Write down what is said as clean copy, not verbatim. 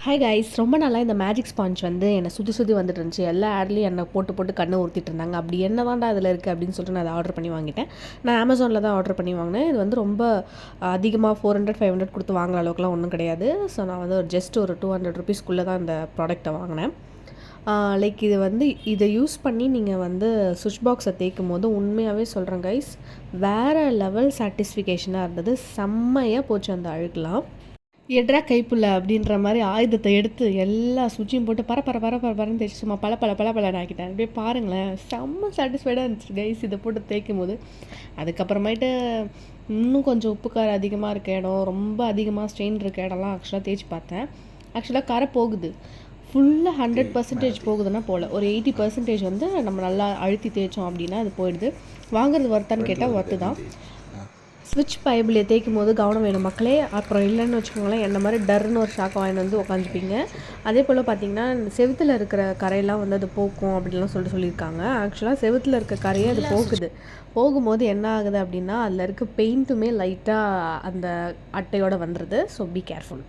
Hi guys, ரொம்ப நாளாக இந்த மேஜிக் ஸ்பாஞ்ச் வந்து என்னை சுற்றி வந்துட்டு இருந்துச்சு. எல்லா ஆட்லேயும் என்னை போட்டு கண்ணை ஊற்றிட்டு இருந்தாங்க. அப்படி என்ன தான்டா அதில் இருக்குது அப்படின்னு சொல்லிட்டு நான் அதை ஆர்டர் பண்ணி வாங்கிட்டேன். நான் அமேசானில் தான் ஆர்டர் பண்ணி வாங்கினேன். இது வந்து ரொம்ப அதிகமாக 400-500 கொடுத்து வாங்குற அளவுக்குலாம் ஒன்றும் கிடையாது. ஸோ நான் வந்து ஜஸ்ட் ஒரு 200 ருபீஸ்க்குள்ளே தான் இந்த ப்ராடக்ட்டை வாங்கினேன். லைக் இது வந்து இதை யூஸ் பண்ணி நீங்கள் வந்து சுவிட்ச் பாக்ஸை தேய்க்கும் போது உண்மையாகவே சொல்கிறேன் கைஸ், வேறு லெவல் சாட்டிஸ்ஃபிகேஷனாக இருந்தது. செம்மையாக போச்சு அந்த அழுக்கெலாம். எட்ரா கைப்புள்ள அப்படின்ற மாதிரி ஆயுதத்தை எடுத்து எல்லா சுவிட்சையும் போட்டு பரன்னு தேய்ச்சி சும்மா பல ஆக்கிட்டேன். அப்படியே பாருங்களேன், செம்ம சாட்டிஸ்ஃபைடாக இருந்துச்சு கைஸ் இதை போட்டு தேய்க்கும் போது. அதுக்கப்புறமேட்டு இன்னும் கொஞ்சம் உப்பு காரம் அதிகமாக இருக்க இடம், ரொம்ப அதிகமாக ஸ்ட்ரெயின் இருக்க இடம்லாம் ஆக்சுவலாக தேய்ச்சி பார்த்தேன். ஆக்சுவலாக கரை போகுது. ஃபுல்லாக 100% போகுதுன்னா போல் ஒரு 80% வந்து நம்ம நல்லா அழுத்தி தேய்ச்சோம் அப்படின்னா அது போயிடுது. வாங்குறது ஒர்த்தான்னு கேட்டால் ஒர்த்து தான். ஸ்விட்ச் பைபிளை தேய்க்கும் போது கவனம் வேணும் மக்களே. அப்புறம் இல்லைன்னு வச்சுக்கோங்களேன், என்ன மாதிரி டர்னு ஒரு ஷாக்கை வாங்கிட்டு வந்து உட்காந்துப்பீங்க. அதே போல் பார்த்திங்கன்னா செவுத்தில் இருக்கிற கரையெல்லாம் வந்து அது போக்கும் அப்படின்லாம் சொல்லியிருக்காங்க. ஆக்சுவலாக செவுத்தில் இருக்க கரையை அது போகும்போது என்ன ஆகுது அப்படின்னா அதில் இருக்க பெயிண்ட்டுமே லைட்டாக அந்த அட்டையோடு வந்துடுது. So be careful.